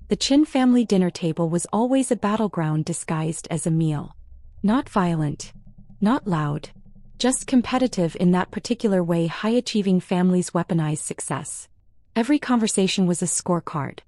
The Chin family dinner table was always a battleground disguised as a meal. Not violent. Not loud. Just competitive in that particular way high-achieving families weaponize success. Every conversation was a scorecard.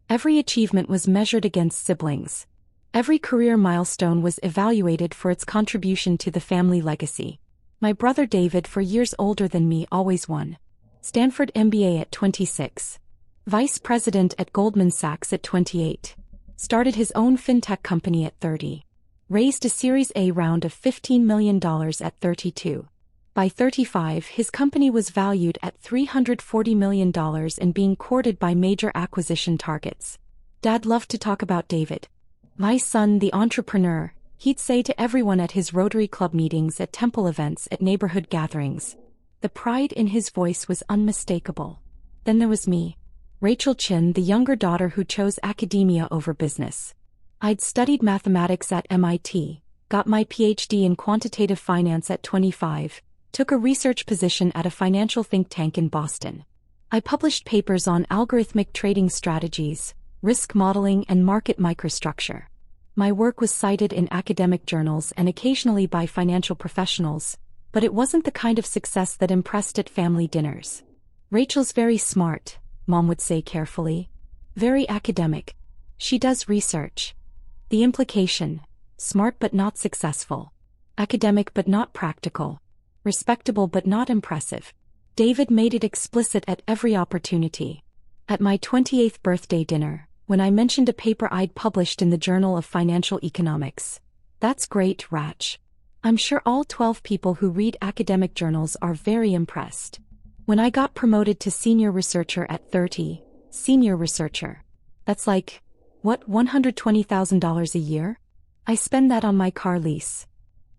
Every achievement was measured against siblings. Every career milestone was evaluated for its contribution to the family legacy. My brother David, 4 years older than me, always won. Stanford MBA at 26. Vice president at Goldman Sachs at 28. Started his own fintech company at 30. Raised a Series A round of $15 million at 32. By 35, his company was valued at $340 million and being courted by major acquisition targets. Dad loved to talk about David. My son, the entrepreneur, he'd say to everyone at his Rotary Club meetings, at temple events, at neighborhood gatherings. The pride in his voice was unmistakable. Then there was me, Rachel Chin, the younger daughter who chose academia over business. I'd studied mathematics at MIT, got my PhD in quantitative finance at 25, took a research position at a financial think tank in Boston. I published papers on algorithmic trading strategies, risk modeling, and market microstructure. My work was cited in academic journals and occasionally by financial professionals, but it wasn't the kind of success that impressed at family dinners. Rachel's very smart, Mom would say carefully. Very academic. She does research. The implication: smart but not successful. Academic but not practical. Respectable but not impressive. David made it explicit at every opportunity. At my 28th birthday dinner, when I mentioned a paper I'd published in the Journal of Financial Economics. That's great, Rach. I'm sure all 12 people who read academic journals are very impressed. When I got promoted to senior researcher at 30, senior researcher. That's like, what, $120,000 a year? I spend that on my car lease.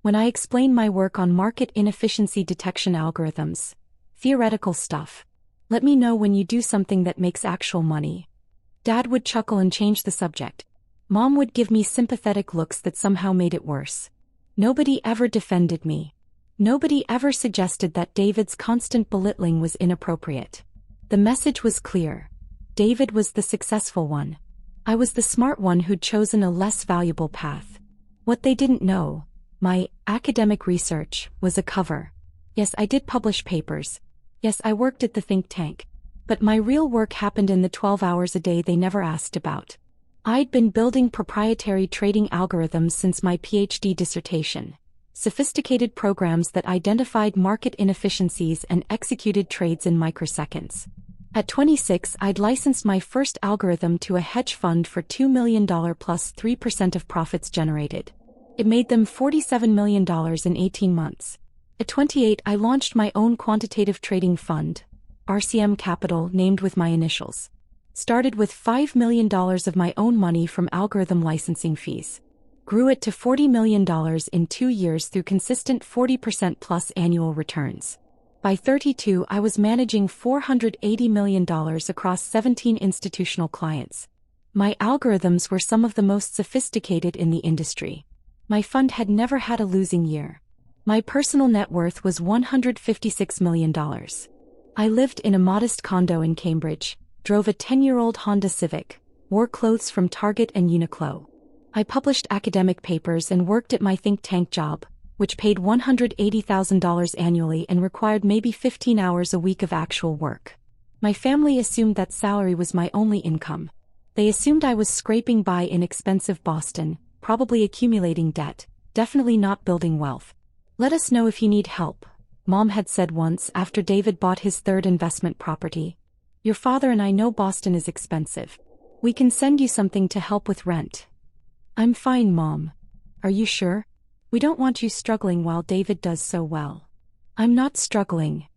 When I explain my work on market inefficiency detection algorithms, theoretical stuff. Let me know when you do something that makes actual money. Dad would chuckle and change the subject. Mom would give me sympathetic looks that somehow made it worse. Nobody ever defended me. Nobody ever suggested that David's constant belittling was inappropriate. The message was clear. David was the successful one. I was the smart one who'd chosen a less valuable path. What they didn't know, my academic research, was a cover. Yes, I did publish papers. Yes, I worked at the think tank. But my real work happened in the 12 hours a day they never asked about. I'd been building proprietary trading algorithms since my PhD dissertation. Sophisticated programs that identified market inefficiencies and executed trades in microseconds. At 26, I'd licensed my first algorithm to a hedge fund for $2 million plus 3% of profits generated. It made them $47 million in 18 months. At 28, I launched my own quantitative trading fund, RCM Capital, named with my initials. Started with $5 million of my own money from algorithm licensing fees. Grew it to $40 million in 2 years through consistent 40% plus annual returns. By 32, I was managing $480 million across 17 institutional clients. My algorithms were some of the most sophisticated in the industry. My fund had never had a losing year. My personal net worth was $156 million. I lived in a modest condo in Cambridge, drove a 10-year-old Honda Civic, wore clothes from Target and Uniqlo. I published academic papers and worked at my think tank job, which paid $180,000 annually and required maybe 15 hours a week of actual work. My family assumed that salary was my only income. They assumed I was scraping by in expensive Boston, probably accumulating debt, definitely not building wealth. Let us know if you need help, Mom had said once after David bought his third investment property. Your father and I know Boston is expensive. We can send you something to help with rent. I'm fine, Mom. Are you sure? We don't want you struggling while David does so well. I'm not struggling.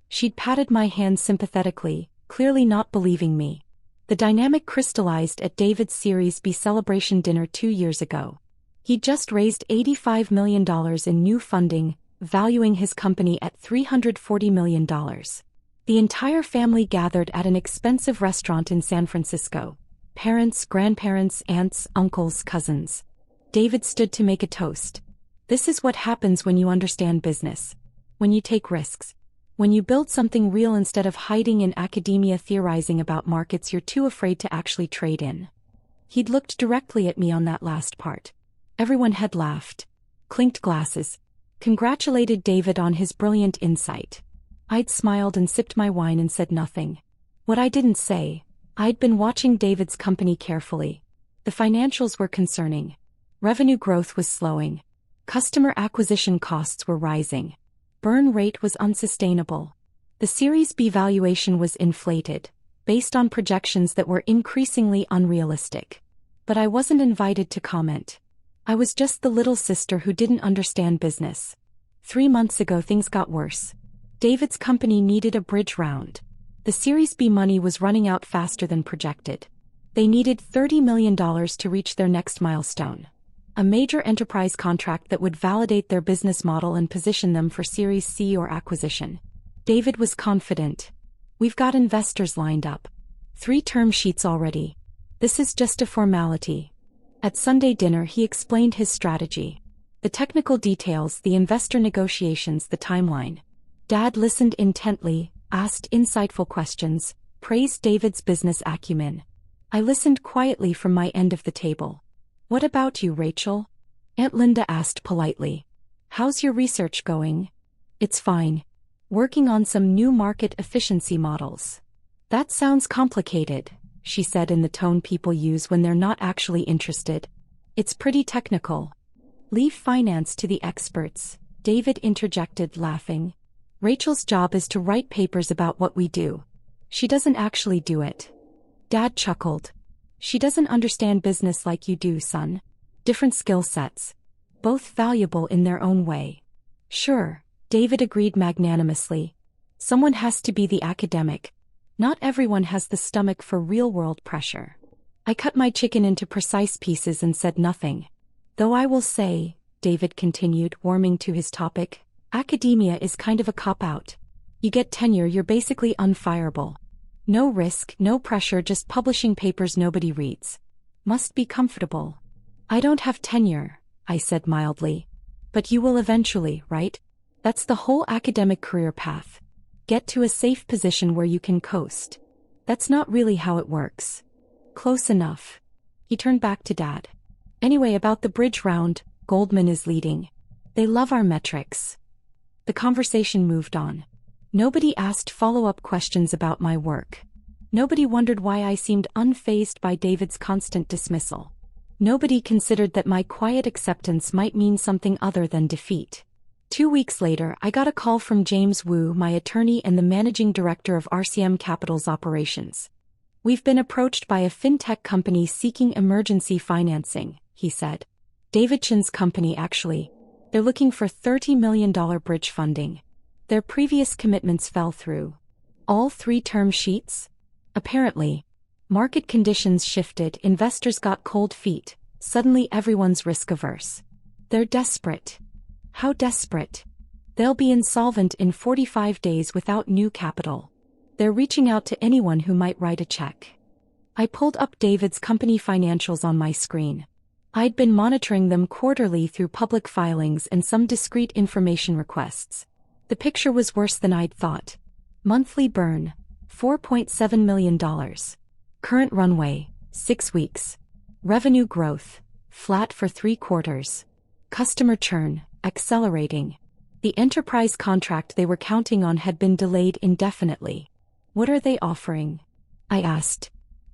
She'd patted my hand sympathetically, clearly not believing me. The dynamic crystallized at David's Series B celebration dinner 2 years ago. He'd just raised $85 million in new funding, valuing his company at $340 million. The entire family gathered at an expensive restaurant in San Francisco. Parents, grandparents, aunts, uncles, cousins. David stood to make a toast. This is what happens when you understand business. When you take risks. When you build something real instead of hiding in academia theorizing about markets you're too afraid to actually trade in. He'd looked directly at me on that last part. Everyone had laughed, clinked glasses, congratulated David on his brilliant insight. I'd smiled and sipped my wine and said nothing. What I didn't say, I'd been watching David's company carefully. The financials were concerning. Revenue growth was slowing. Customer acquisition costs were rising. Burn rate was unsustainable. The Series B valuation was inflated, based on projections that were increasingly unrealistic. But I wasn't invited to comment. I was just the little sister who didn't understand business. 3 months ago things got worse. David's company needed a bridge round. The Series B money was running out faster than projected. They needed $30 million to reach their next milestone. A major enterprise contract that would validate their business model and position them for Series C or acquisition. David was confident. We've got investors lined up. 3 term sheets already. This is just a formality. At Sunday dinner he explained his strategy. The technical details, the investor negotiations, the timeline. Dad listened intently, asked insightful questions, praised David's business acumen. I listened quietly from my end of the table. What about you, Rachel? Aunt Linda asked politely. How's your research going? It's fine. Working on some new market efficiency models. That sounds complicated, she said in the tone people use when they're not actually interested. It's pretty technical. Leave finance to the experts, David interjected, laughing. Rachel's job is to write papers about what we do. She doesn't actually do it. Dad chuckled. She doesn't understand business like you do, son. Different skill sets. Both valuable in their own way. Sure, David agreed magnanimously. Someone has to be the academic. Not everyone has the stomach for real-world pressure. I cut my chicken into precise pieces and said nothing. Though I will say, David continued, warming to his topic, academia is kind of a cop-out. You get tenure, you're basically unfireable. No risk, no pressure, just publishing papers nobody reads. Must be comfortable. I don't have tenure, I said mildly. But you will eventually, right? That's the whole academic career path. Get to a safe position where you can coast. That's not really how it works. Close enough. He turned back to Dad. Anyway, about the bridge round, Goldman is leading. They love our metrics. The conversation moved on. Nobody asked follow-up questions about my work. Nobody wondered why I seemed unfazed by David's constant dismissal. Nobody considered that my quiet acceptance might mean something other than defeat. 2 weeks later, I got a call from James Wu, my attorney and the managing director of RCM Capital's operations. We've been approached by a fintech company seeking emergency financing, he said. David Chen's company, actually. They're looking for $30 million bridge funding. Their previous commitments fell through. All 3 term sheets? Apparently. Market conditions shifted, investors got cold feet, suddenly everyone's risk-averse. They're desperate. How desperate? They'll be insolvent in 45 days without new capital. They're reaching out to anyone who might write a check. I pulled up David's company financials on my screen. I'd been monitoring them quarterly through public filings and some discrete information requests. The picture was worse than I'd thought. Monthly burn, $4.7 million. Current runway, 6 weeks. Revenue growth, flat for 3 quarters. Customer churn, accelerating. The enterprise contract they were counting on had been delayed indefinitely. What are they offering? I asked.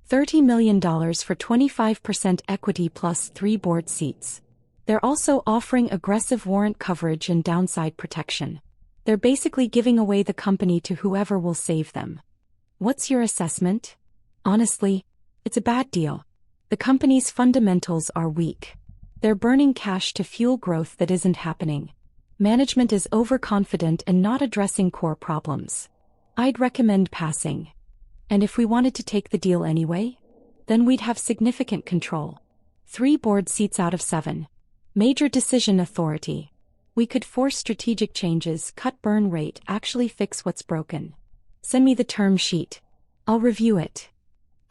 $30 million for 25% equity plus 3 board seats. They're also offering aggressive warrant coverage and downside protection. They're basically giving away the company to whoever will save them. What's your assessment? Honestly, it's a bad deal. The company's fundamentals are weak. They're burning cash to fuel growth that isn't happening. Management is overconfident and not addressing core problems. I'd recommend passing. And if we wanted to take the deal anyway? Then we'd have significant control. 3 board seats out of 7. Major decision authority. We could force strategic changes, cut burn rate, actually fix what's broken. Send me the term sheet. I'll review it.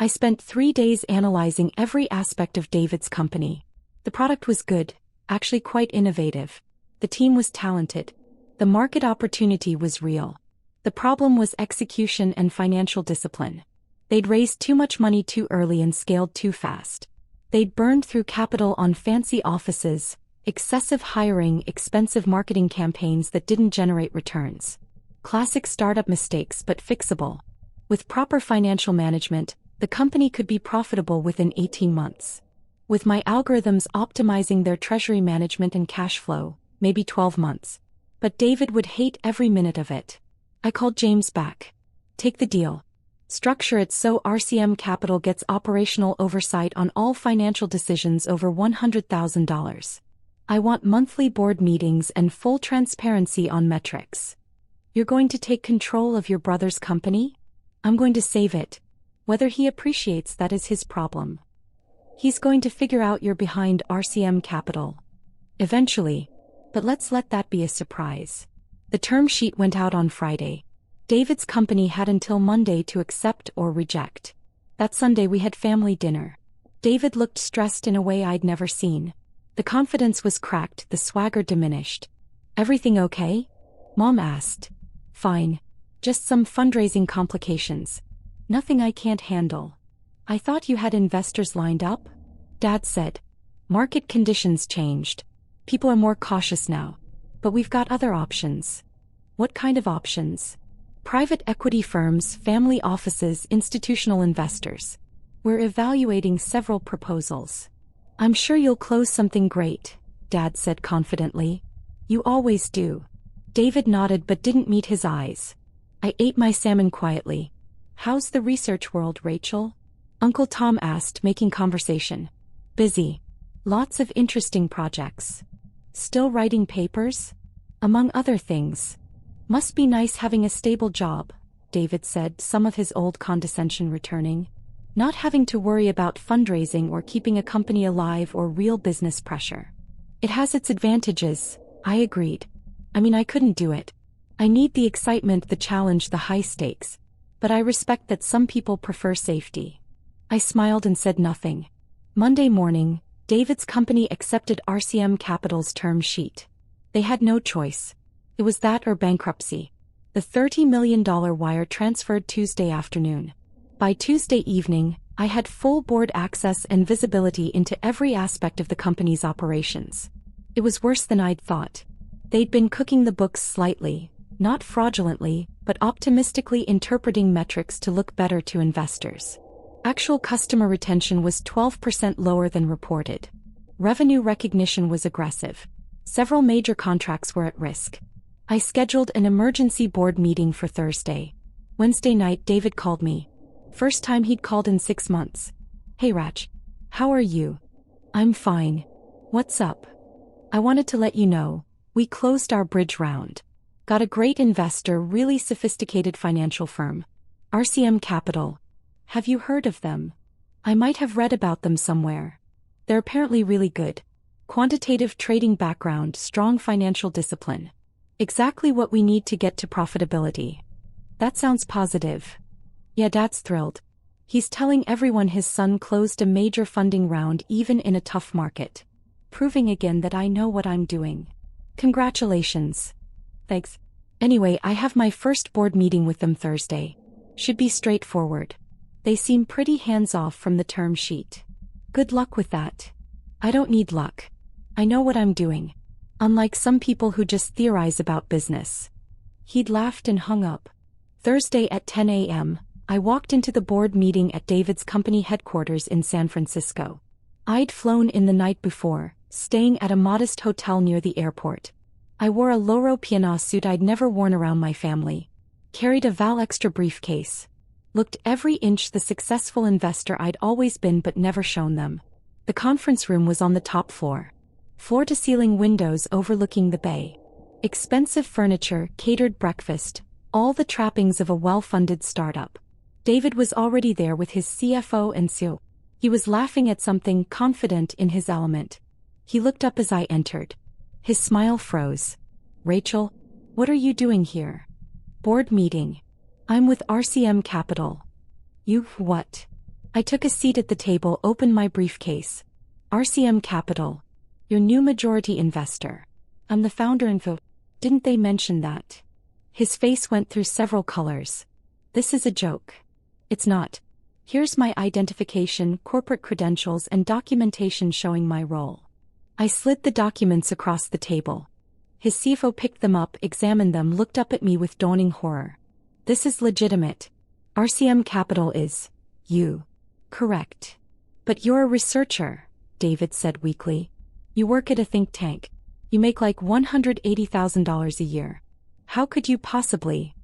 I spent 3 days analyzing every aspect of David's company. The product was good, actually quite innovative. The team was talented. The market opportunity was real. The problem was execution and financial discipline. They'd raised too much money too early and scaled too fast. They'd burned through capital on fancy offices, excessive hiring, expensive marketing campaigns that didn't generate returns. Classic startup mistakes but fixable. With proper financial management, the company could be profitable within 18 months. With my algorithms optimizing their treasury management and cash flow, maybe 12 months. But David would hate every minute of it. I called James back. Take the deal. Structure it so RCM Capital gets operational oversight on all financial decisions over $100,000. I want monthly board meetings and full transparency on metrics. You're going to take control of your brother's company? I'm going to save it. Whether he appreciates that is his problem. He's going to figure out you're behind RCM Capital. Eventually. But let's let that be a surprise. The term sheet went out on Friday. David's company had until Monday to accept or reject. That Sunday we had family dinner. David looked stressed in a way I'd never seen. The confidence was cracked, the swagger diminished. Everything okay? Mom asked. Fine. Just some fundraising complications. Nothing I can't handle. I thought you had investors lined up? Dad said. Market conditions changed. People are more cautious now. But we've got other options. What kind of options? Private equity firms, family offices, institutional investors. We're evaluating several proposals. I'm sure you'll close something great, Dad said confidently. You always do. David nodded but didn't meet his eyes. I ate my salmon quietly. How's the research world, Rachel? Uncle Tom asked, making conversation. Busy. Lots of interesting projects. Still writing papers? Among other things. Must be nice having a stable job, David said, some of his old condescension returning. Not having to worry about fundraising or keeping a company alive or real business pressure. It has its advantages, I agreed. I couldn't do it. I need the excitement, the challenge, the high stakes. But I respect that some people prefer safety. I smiled and said nothing. Monday morning, David's company accepted RCM Capital's term sheet. They had no choice. It was that or bankruptcy. The $30 million wire transferred Tuesday afternoon. By Tuesday evening, I had full board access and visibility into every aspect of the company's operations. It was worse than I'd thought. They'd been cooking the books slightly, not fraudulently, but optimistically interpreting metrics to look better to investors. Actual customer retention was 12% lower than reported. Revenue recognition was aggressive. Several major contracts were at risk. I scheduled an emergency board meeting for Thursday. Wednesday night, David called me. First time he'd called in 6 months. Hey Rach. How are you? I'm fine. What's up? I wanted to let you know, we closed our bridge round. Got a great investor, really sophisticated financial firm. RCM Capital. Have you heard of them? I might have read about them somewhere. They're apparently really good. Quantitative trading background, strong financial discipline. Exactly what we need to get to profitability. That sounds positive. Yeah, Dad's thrilled. He's telling everyone his son closed a major funding round even in a tough market. Proving again that I know what I'm doing. Congratulations. Thanks. Anyway, I have my first board meeting with them Thursday. Should be straightforward. They seem pretty hands-off from the term sheet. Good luck with that. I don't need luck. I know what I'm doing. Unlike some people who just theorize about business. He'd laughed and hung up. Thursday at 10 a.m., I walked into the board meeting at David's company headquarters in San Francisco. I'd flown in the night before, staying at a modest hotel near the airport. I wore a Loro Piana suit I'd never worn around my family. Carried a Val Extra briefcase. Looked every inch the successful investor I'd always been but never shown them. The conference room was on the top floor. Floor-to-ceiling windows overlooking the bay. Expensive furniture, catered breakfast, all the trappings of a well-funded startup. David was already there with his CFO and CEO. He was laughing at something, confident in his element. He looked up as I entered. His smile froze. Rachel, what are you doing here? Board meeting. I'm with RCM Capital. You, what? I took a seat at the table, opened my briefcase. RCM Capital. Your new majority investor. I'm the founder and Didn't they mention that? His face went through several colors. This is a joke. It's not. Here's my identification, corporate credentials, and documentation showing my role. I slid the documents across the table. His CFO picked them up, examined them, looked up at me with dawning horror. This is legitimate. RCM Capital is. You. Correct. But you're a researcher, David said weakly. You work at a think tank. You make like $180,000 a year. How could you possibly?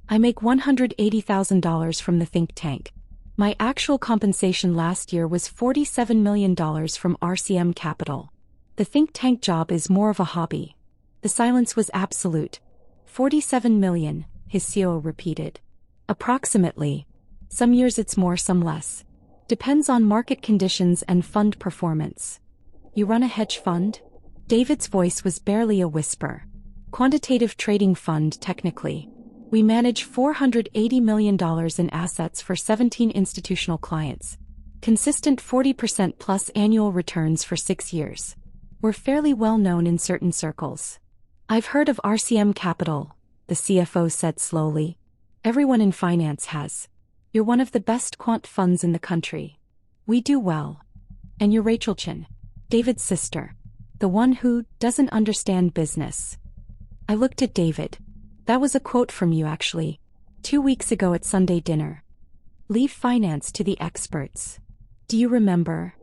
I make $180,000 from the think tank. My actual compensation last year was $47 million from RCM Capital. The think tank job is more of a hobby. The silence was absolute. 47 million, his CEO repeated. Approximately. Some years it's more, some less. Depends on market conditions and fund performance. You run a hedge fund? David's voice was barely a whisper. Quantitative trading fund, technically. We manage $480 million in assets for 17 institutional clients. Consistent 40% plus annual returns for 6 years. We're fairly well known in certain circles. I've heard of RCM Capital, the CFO said slowly. Everyone in finance has. You're one of the best quant funds in the country. We do well. And you're Rachel Chin, David's sister. The one who doesn't understand business. I looked at David. That was a quote from you actually. 2 weeks ago at Sunday dinner. Leave finance to the experts. Do you remember?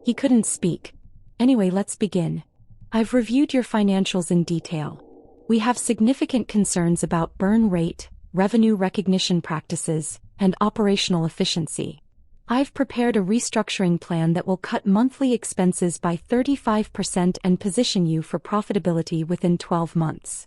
He couldn't speak. Anyway, let's begin. I've reviewed your financials in detail. We have significant concerns about burn rate, revenue recognition practices, and operational efficiency. I've prepared a restructuring plan that will cut monthly expenses by 35% and position you for profitability within 12 months.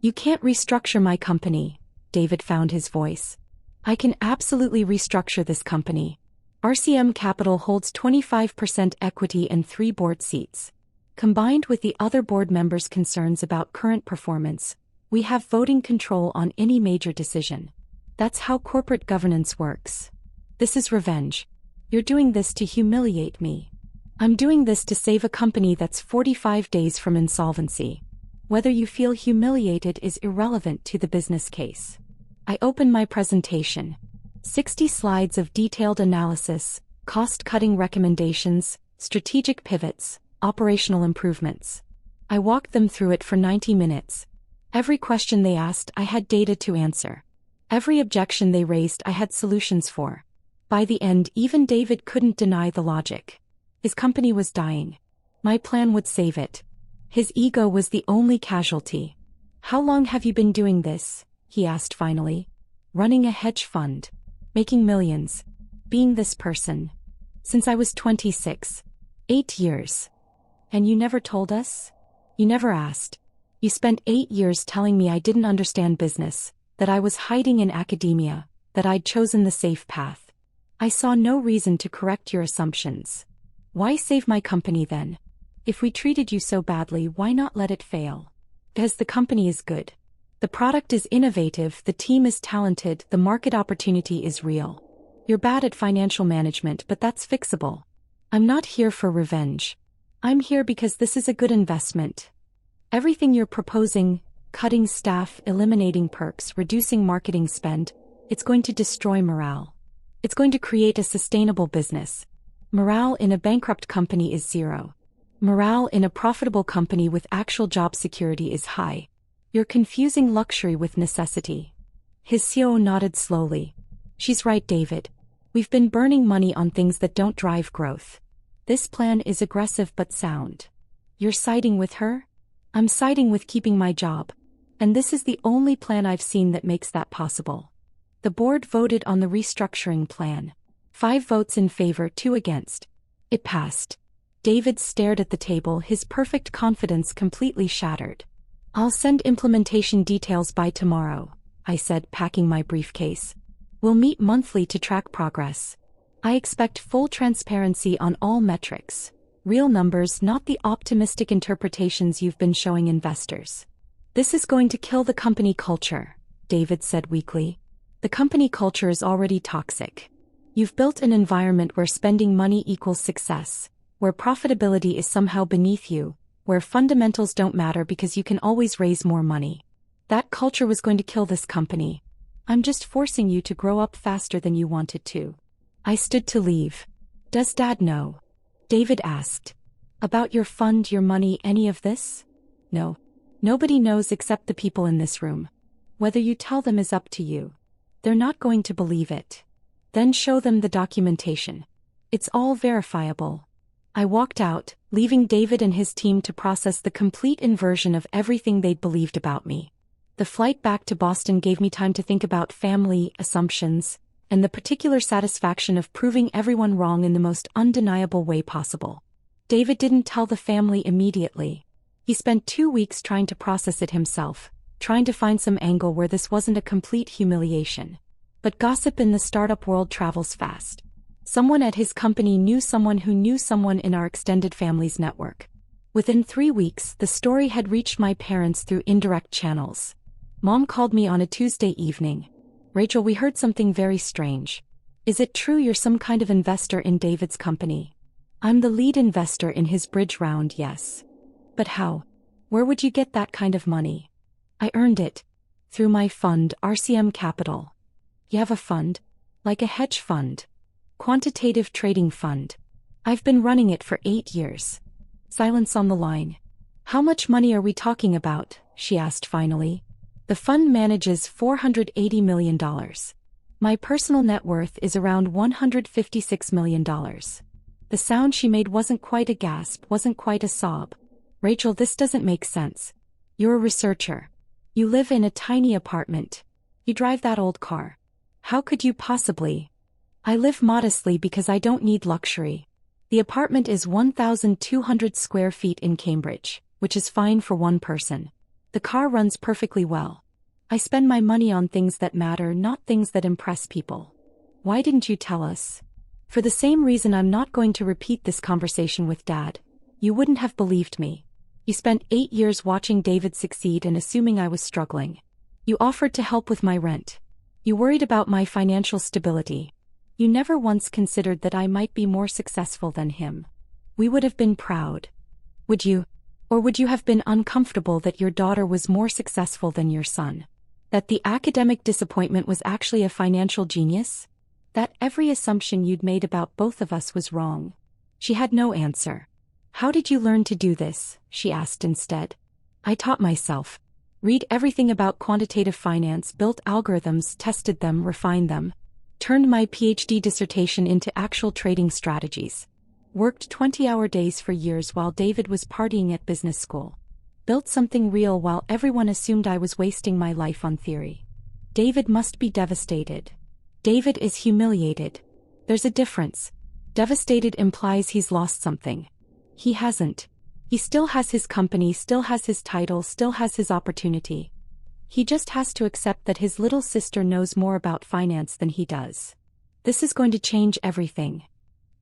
You can't restructure my company, David found his voice. I can absolutely restructure this company. RCM Capital holds 25% equity and 3 board seats. Combined with the other board members' concerns about current performance, we have voting control on any major decision. That's how corporate governance works. This is revenge. You're doing this to humiliate me. I'm doing this to save a company that's 45 days from insolvency. Whether you feel humiliated is irrelevant to the business case. I open my presentation. 60 slides of detailed analysis, cost-cutting recommendations, strategic pivots, operational improvements. I walked them through it for 90 minutes. Every question they asked, I had data to answer. Every objection they raised, I had solutions for. By the end, even David couldn't deny the logic. His company was dying. My plan would save it. His ego was the only casualty. How long have you been doing this? He asked finally. Running a hedge fund. Making millions. Being this person. Since I was 26. 8 years. And you never told us? You never asked. You spent 8 years telling me I didn't understand business, that I was hiding in academia, that I'd chosen the safe path. I saw no reason to correct your assumptions. Why save my company then? If we treated you so badly, why not let it fail? Because the company is good. The product is innovative, the team is talented, the market opportunity is real. You're bad at financial management, but that's fixable. I'm not here for revenge. I'm here because this is a good investment. Everything you're proposing, cutting staff, eliminating perks, reducing marketing spend, it's going to destroy morale. It's going to create a sustainable business. Morale in a bankrupt company is 0. Morale in a profitable company with actual job security is high. You're confusing luxury with necessity. His CEO nodded slowly. She's right, David. We've been burning money on things that don't drive growth. This plan is aggressive but sound. You're siding with her? I'm siding with keeping my job. And this is the only plan I've seen that makes that possible. The board voted on the restructuring plan. 5 votes in favor, 2 against. It passed. David stared at the table, his perfect confidence completely shattered. I'll send implementation details by tomorrow, I said, packing my briefcase. We'll meet monthly to track progress. I expect full transparency on all metrics. Real numbers, not the optimistic interpretations you've been showing investors. This is going to kill the company culture, David said weakly. The company culture is already toxic. You've built an environment where spending money equals success, where profitability is somehow beneath you, where fundamentals don't matter because you can always raise more money. That culture was going to kill this company. I'm just forcing you to grow up faster than you wanted to. I stood to leave. Does Dad know? David asked. About your fund, your money, any of this? No. Nobody knows except the people in this room. Whether you tell them is up to you. They're not going to believe it. Then show them the documentation. It's all verifiable. I walked out, leaving David and his team to process the complete inversion of everything they'd believed about me. The flight back to Boston gave me time to think about family, assumptions, and the particular satisfaction of proving everyone wrong in the most undeniable way possible. David didn't tell the family immediately. He spent 2 weeks trying to process it himself, trying to find some angle where this wasn't a complete humiliation. But gossip in the startup world travels fast. Someone at his company knew someone who knew someone in our extended family's network. Within 3 weeks, the story had reached my parents through indirect channels. Mom called me on a Tuesday evening. Rachel, we heard something very strange. Is it true you're some kind of investor in David's company? I'm the lead investor in his bridge round, yes. But how? Where would you get that kind of money? I earned it. Through my fund, RCM Capital. You have a fund? Like a hedge fund? Quantitative trading fund. I've been running it for 8 years. Silence on the line. How much money are we talking about? She asked finally. The fund manages $480 million. My personal net worth is around $156 million. The sound she made wasn't quite a gasp, wasn't quite a sob. Rachel, this doesn't make sense. You're a researcher. You live in a tiny apartment. You drive that old car. How could you possibly? I live modestly because I don't need luxury. The apartment is 1,200 square feet in Cambridge, which is fine for one person. The car runs perfectly well. I spend my money on things that matter, not things that impress people. Why didn't you tell us? For the same reason I'm not going to repeat this conversation with Dad. You wouldn't have believed me. You spent 8 years watching David succeed and assuming I was struggling. You offered to help with my rent. You worried about my financial stability. You never once considered that I might be more successful than him. We would have been proud. Would you? Or would you have been uncomfortable that your daughter was more successful than your son? That the academic disappointment was actually a financial genius? That every assumption you'd made about both of us was wrong? She had no answer. How did you learn to do this? She asked instead. I taught myself. Read everything about quantitative finance, built algorithms, tested them, refined them. Turned my PhD dissertation into actual trading strategies. Worked 20-hour days for years while David was partying at business school. Built something real while everyone assumed I was wasting my life on theory. David must be devastated. David is humiliated. There's a difference. Devastated implies he's lost something. He hasn't. He still has his company, still has his title, still has his opportunity. He just has to accept that his little sister knows more about finance than he does. This is going to change everything.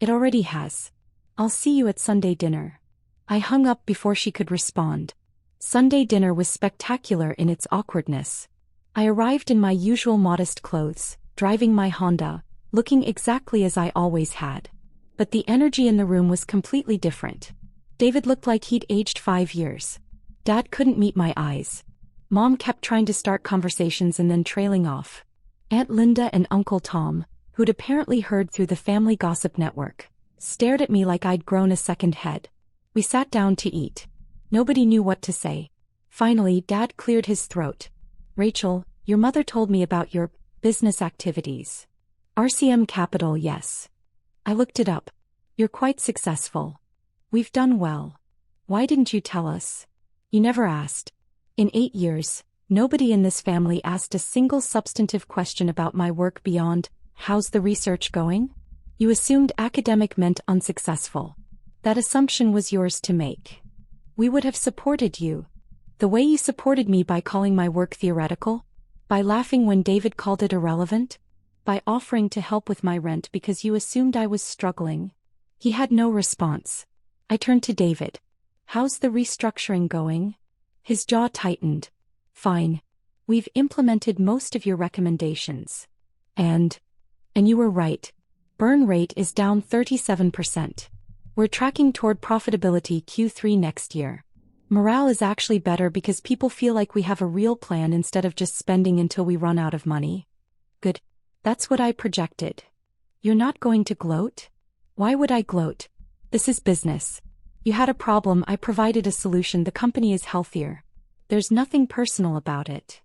It already has. I'll see you at Sunday dinner. I hung up before she could respond. Sunday dinner was spectacular in its awkwardness. I arrived in my usual modest clothes, driving my Honda, looking exactly as I always had. But the energy in the room was completely different. David looked like he'd aged 5 years. Dad couldn't meet my eyes. Mom kept trying to start conversations and then trailing off. Aunt Linda and Uncle Tom, who'd apparently heard through the family gossip network, stared at me like I'd grown a second head. We sat down to eat. Nobody knew what to say. Finally, Dad cleared his throat. Rachel, your mother told me about your business activities. RCM Capital, yes. I looked it up. You're quite successful. We've done well. Why didn't you tell us? You never asked. In 8 years, nobody in this family asked a single substantive question about my work beyond, how's the research going? You assumed academic meant unsuccessful. That assumption was yours to make. We would have supported you. The way you supported me by calling my work theoretical? By laughing when David called it irrelevant? By offering to help with my rent because you assumed I was struggling? He had no response. I turned to David. How's the restructuring going? His jaw tightened. Fine. We've implemented most of your recommendations. And you were right. Burn rate is down 37%. We're tracking toward profitability Q3 next year. Morale is actually better because people feel like we have a real plan instead of just spending until we run out of money. Good. That's what I projected. You're not going to gloat? Why would I gloat? This is business. You had a problem, I provided a solution, the company is healthier. There's nothing personal about it.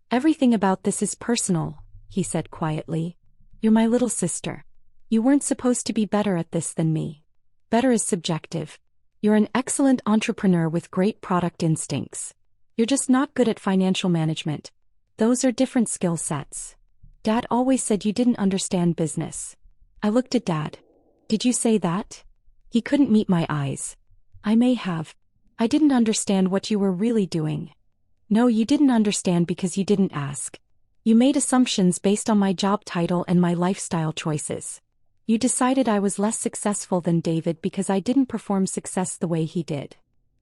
Everything about this is personal, he said quietly. You're my little sister. You weren't supposed to be better at this than me. Better is subjective. You're an excellent entrepreneur with great product instincts. You're just not good at financial management. Those are different skill sets. Dad always said you didn't understand business. I looked at Dad. Did you say that? He couldn't meet my eyes. I may have. I didn't understand what you were really doing. No, you didn't understand because you didn't ask. You made assumptions based on my job title and my lifestyle choices. You decided I was less successful than David because I didn't perform success the way he did.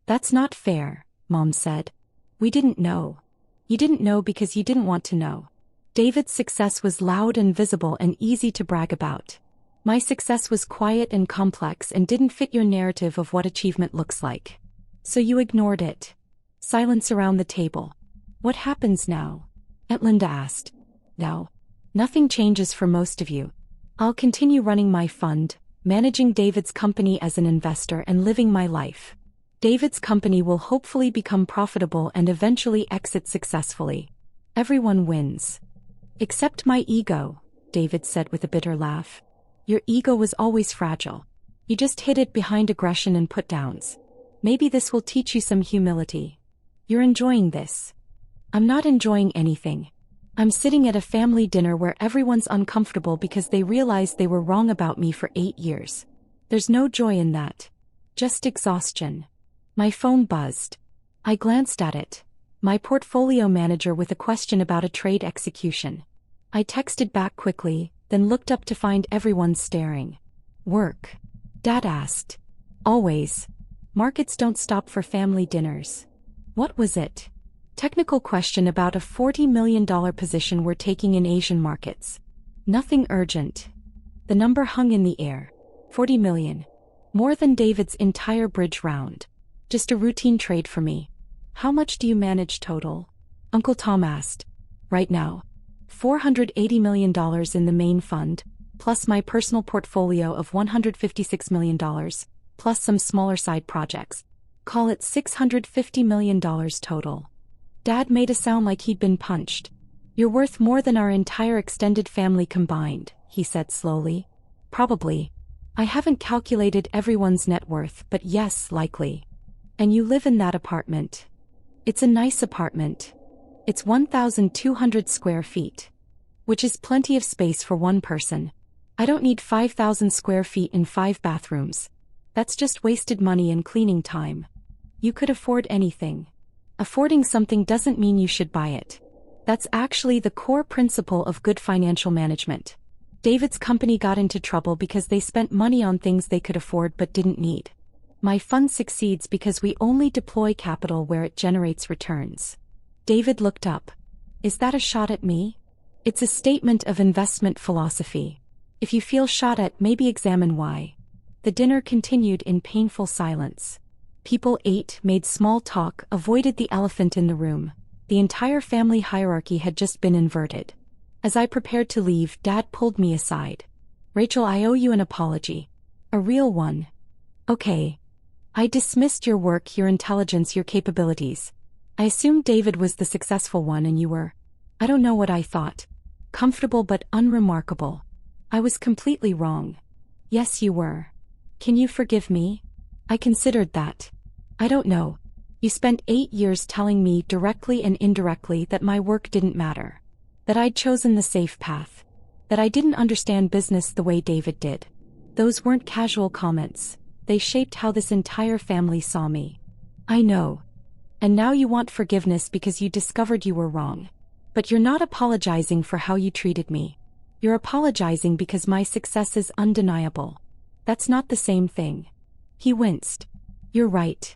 That's not fair, Mom said. We didn't know. You didn't know because you didn't want to know. David's success was loud and visible and easy to brag about. My success was quiet and complex and didn't fit your narrative of what achievement looks like. So you ignored it. Silence around the table. What happens now? Aunt Linda asked. Now. Nothing changes for most of you. I'll continue running my fund, managing David's company as an investor and living my life. David's company will hopefully become profitable and eventually exit successfully. Everyone wins. Except my ego, David said with a bitter laugh. Your ego was always fragile. You just hid it behind aggression and put-downs. Maybe this will teach you some humility. You're enjoying this. I'm not enjoying anything. I'm sitting at a family dinner where everyone's uncomfortable because they realized they were wrong about me for 8 years. There's no joy in that. Just exhaustion. My phone buzzed. I glanced at it. My portfolio manager with a question about a trade execution. I texted back quickly, then looked up to find everyone staring. Work? Dad asked. Always. Markets don't stop for family dinners. What was it? Technical question about a $40 million position we're taking in Asian markets. Nothing urgent. The number hung in the air. 40 million. More than David's entire bridge round. Just a routine trade for me. How much do you manage total? Uncle Tom asked. Right now. $480 million in the main fund, plus my personal portfolio of $156 million, plus some smaller side projects. Call it $650 million total. Dad made a sound like he'd been punched. You're worth more than our entire extended family combined, he said slowly. Probably. I haven't calculated everyone's net worth, but yes, likely. And you live in that apartment. It's a nice apartment. It's 1,200 square feet. Which is plenty of space for one person. I don't need 5,000 square feet in 5 bathrooms. That's just wasted money and cleaning time. You could afford anything. Affording something doesn't mean you should buy it. That's actually the core principle of good financial management. David's company got into trouble because they spent money on things they could afford but didn't need. My fund succeeds because we only deploy capital where it generates returns. David looked up. Is that a shot at me? It's a statement of investment philosophy. If you feel shot at, maybe examine why. The dinner continued in painful silence. People ate, made small talk, avoided the elephant in the room. The entire family hierarchy had just been inverted. As I prepared to leave, Dad pulled me aside. Rachel, I owe you an apology. A real one. Okay. I dismissed your work, your intelligence, your capabilities. I assumed David was the successful one and you were, I don't know what I thought. Comfortable but unremarkable. I was completely wrong. Yes, you were. Can you forgive me? I considered that. I don't know. You spent 8 years telling me directly and indirectly that my work didn't matter. That I'd chosen the safe path. That I didn't understand business the way David did. Those weren't casual comments. They shaped how this entire family saw me. I know. And now you want forgiveness because you discovered you were wrong. But you're not apologizing for how you treated me. You're apologizing because my success is undeniable. That's not the same thing. He winced. You're right.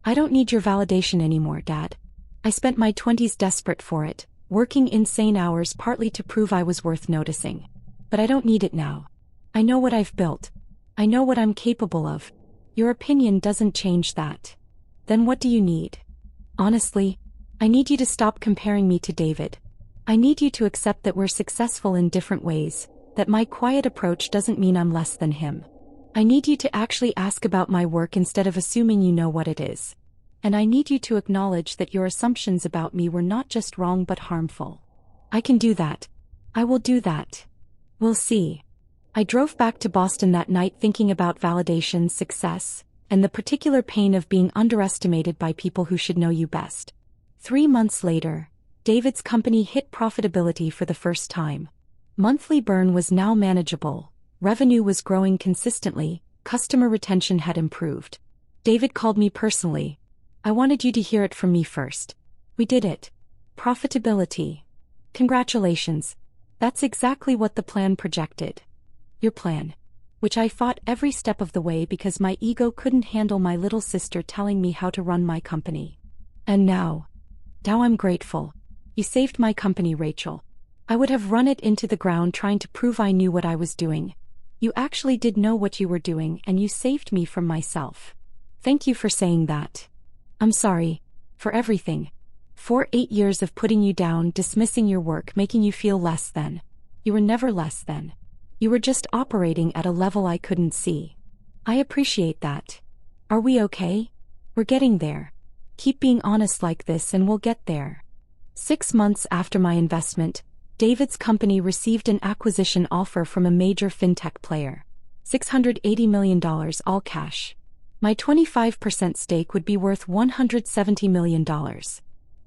I don't need your validation anymore, Dad. I spent my 20s desperate for it, working insane hours partly to prove I was worth noticing. But I don't need it now. I know what I've built. I know what I'm capable of. Your opinion doesn't change that. Then what do you need? Honestly, I need you to stop comparing me to David. I need you to accept that we're successful in different ways, that my quiet approach doesn't mean I'm less than him. I need you to actually ask about my work instead of assuming you know what it is. And I need you to acknowledge that your assumptions about me were not just wrong but harmful. I can do that. I will do that. We'll see. I drove back to Boston that night thinking about validation, success, and the particular pain of being underestimated by people who should know you best. 3 months later, David's company hit profitability for the first time. Monthly burn was now manageable, revenue was growing consistently, customer retention had improved. David called me personally. I wanted you to hear it from me first. We did it. Profitability. Congratulations. That's exactly what the plan projected. Your plan. Which I fought every step of the way because my ego couldn't handle my little sister telling me how to run my company. And now I'm grateful. You saved my company, Rachel. I would have run it into the ground trying to prove I knew what I was doing. You actually did know what you were doing and you saved me from myself. Thank you for saying that. I'm sorry. For everything. For 8 years of putting you down, dismissing your work, making you feel less than. You were never less than. You were just operating at a level I couldn't see. I appreciate that. Are we okay? We're getting there. Keep being honest like this and we'll get there. 6 months after my investment, David's company received an acquisition offer from a major fintech player. $680 million all cash. My 25% stake would be worth $170 million.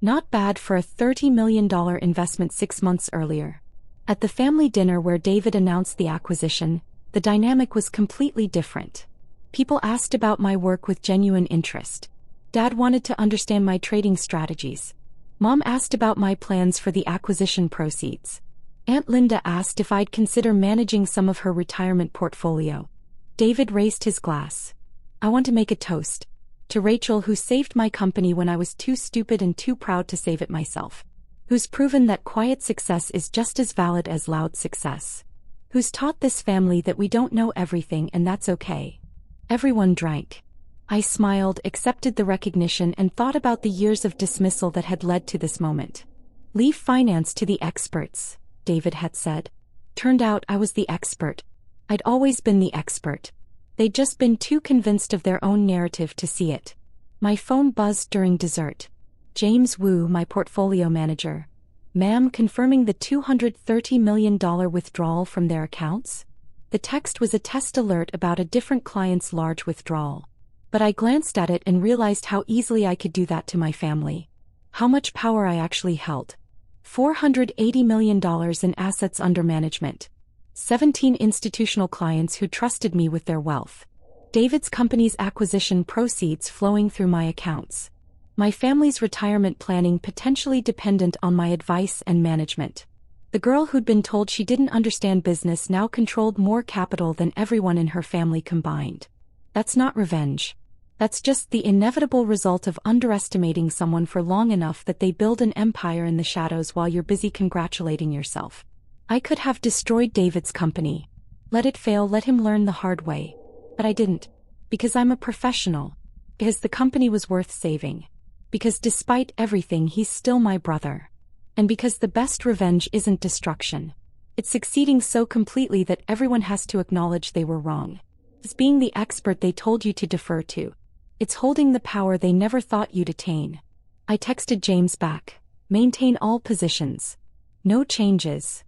Not bad for a $30 million investment 6 months earlier. At the family dinner where David announced the acquisition, the dynamic was completely different. People asked about my work with genuine interest. Dad wanted to understand my trading strategies. Mom asked about my plans for the acquisition proceeds. Aunt Linda asked if I'd consider managing some of her retirement portfolio. David raised his glass. I want to make a toast. To Rachel, who saved my company when I was too stupid and too proud to save it myself. Who's proven that quiet success is just as valid as loud success. Who's taught this family that we don't know everything and that's okay. Everyone drank. I smiled, accepted the recognition and thought about the years of dismissal that had led to this moment. Leave finance to the experts, David had said. Turned out I was the expert. I'd always been the expert. They'd just been too convinced of their own narrative to see it. My phone buzzed during dessert. James Wu, my portfolio manager. Ma'am, confirming the $230 million withdrawal from their accounts? The text was a test alert about a different client's large withdrawal. But I glanced at it and realized how easily I could do that to my family. How much power I actually held. $480 million in assets under management. 17 institutional clients who trusted me with their wealth. David's company's acquisition proceeds flowing through my accounts. My family's retirement planning potentially dependent on my advice and management. The girl who'd been told she didn't understand business now controlled more capital than everyone in her family combined. That's not revenge. That's just the inevitable result of underestimating someone for long enough that they build an empire in the shadows while you're busy congratulating yourself. I could have destroyed David's company. Let it fail, let him learn the hard way. But I didn't. Because I'm a professional. Because the company was worth saving. Because despite everything he's still my brother. And because the best revenge isn't destruction. It's succeeding so completely that everyone has to acknowledge they were wrong. It's being the expert they told you to defer to. It's holding the power they never thought you'd attain. I texted James back. Maintain all positions. No changes.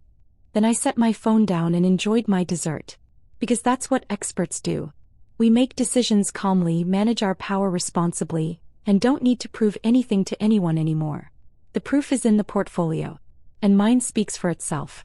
Then I set my phone down and enjoyed my dessert. Because that's what experts do. We make decisions calmly, manage our power responsibly, and don't need to prove anything to anyone anymore. The proof is in the portfolio. And mine speaks for itself.